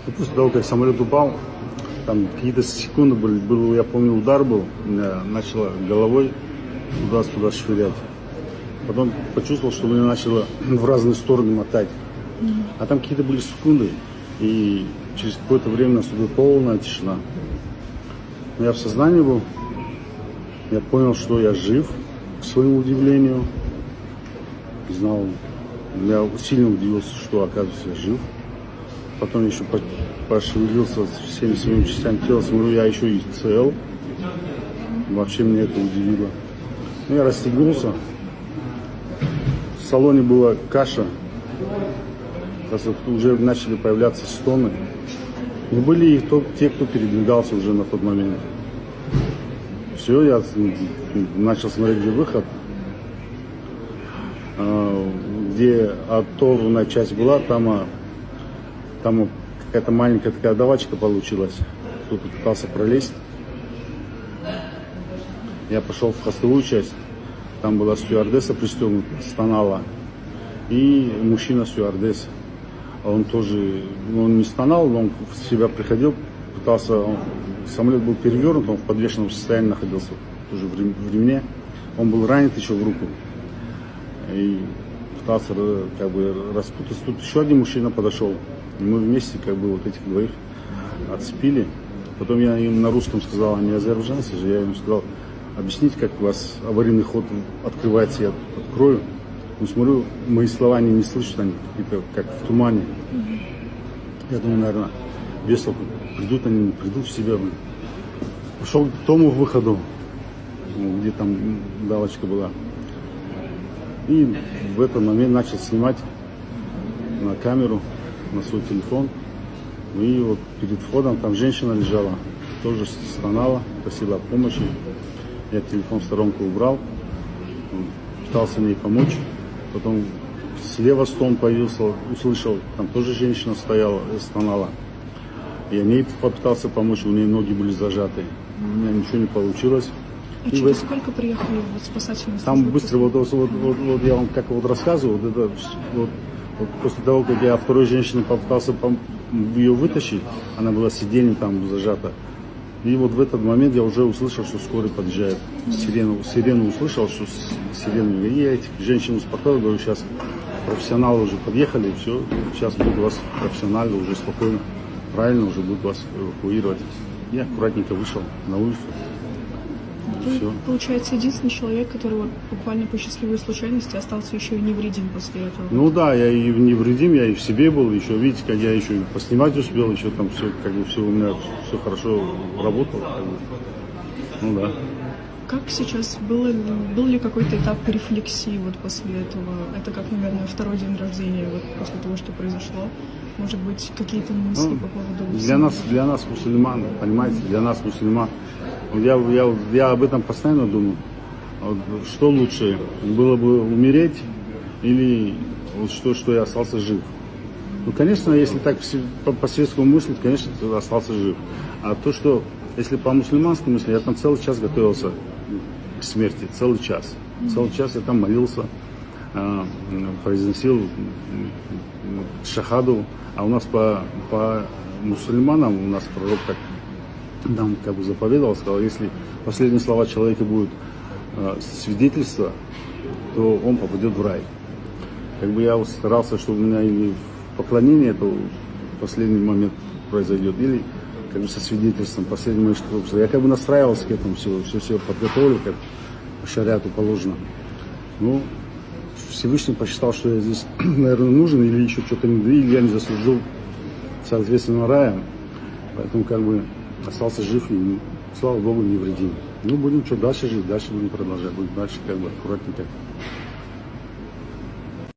И после того, как самолет упал, там какие-то секунды были, я помню, удар был, меня начало головой туда-сюда швырять. Потом почувствовал, что меня начало в разные стороны мотать. А там какие-то были секунды, и через какое-то время наступила полная тишина. Но я в сознании был, я понял, что я жив, к своему удивлению. Знал, я сильно удивился, что, оказывается, я жив. Потом еще пошевелился всеми своими частями тела, смотрю, я еще и цел. Вообще меня это удивило. Ну, я расстегнулся. В салоне была каша. Уже начали появляться стоны. Но были и те, кто передвигался уже на тот момент. Все, я начал смотреть, где выход. Где оторванная часть была, там какая-то маленькая такая давачка получилась. Кто-то пытался пролезть. Я пошел в хвостовую часть. Там была стюардесса пристегнута, стонала. И мужчина-стюардесс. Он тоже, он не стонал, но он в себя приходил, пытался, самолет был перевернут, он в подвешенном состоянии находился, тоже в ремне. Он был ранен еще в руку. И пытался как бы распутаться. Тут еще один мужчина подошел. И мы вместе как бы вот этих двоих отцепили. Потом я им на русском сказал, они азербайджанцы же, я им сказал, объясните, как у вас аварийный ход открывается, я открою. Ну, смотрю, мои слова они не слышат, они какие-то как в тумане. Я думаю, наверное, весело придут они, не придут в себя. Пошел к тому выходу, где там давочка была. И в этот момент начал снимать на камеру, на свой телефон. И вот перед входом там женщина лежала, тоже стонала, просила о помощи. Я телефон в сторонку убрал, пытался ей помочь. Потом слева стон появился, услышал, там тоже женщина стояла, стонала. Я ней попытался помочь, у нее ноги были зажаты. У меня ничего не получилось. А через сколько приехали спасательные службы? Там быстро, вот я вам как вот рассказываю, вот после того, как я второй женщине попытался ее вытащить, она была сиденьем там зажата. И вот в этот момент я уже услышал, что скорый подъезжает. Сирену услышал, что сирену. И я этих женщин успокоил, говорю, сейчас профессионалы уже подъехали, и все, сейчас будут вас профессионально, уже спокойно, правильно уже будут вас эвакуировать. Я аккуратненько вышел на улицу. Вы, Все. получается, единственный человек, который вот буквально по счастливой случайности остался еще и невредим после этого. Ну да, я и невредим, я и в себе был, еще, видите, как я еще и поснимать успел, еще там все, как бы все у меня все хорошо работало. Как бы. Ну да. Как сейчас, был ли какой-то этап рефлексии вот после этого? Это как, наверное, второй день рождения вот после того, что произошло. Может быть, какие-то мысли по поводу... Для нас, мусульман, понимаете, для нас, мусульман, я об этом постоянно думаю. Вот, что лучше, было бы умереть или вот что я остался жив? Ну, конечно, если так по светскому мыслить, конечно, ты остался жив. А то, что, если по мусульманскому мысли, я там целый час готовился к смерти, целый час. Целый час я там молился, произносил шахаду. А у нас по мусульманам, у нас пророк так нам как бы заповедовал, сказал, если последние слова человека будут свидетельство, то он попадет в рай. Как бы я вот старался, чтобы у меня или в поклонении это в последний момент произойдет, или как бы со свидетельством последний момент, что я как бы настраивался к этому, все подготовил, как по шариату положено. Ну, Всевышний посчитал, что я здесь, наверное, нужен, или еще что-то, или я не заслужил соответственно рая, поэтому как бы остался жив и, слава Богу, невредим. Ну, будем что, дальше жить, дальше будем продолжать, будем дальше как бы аккуратненько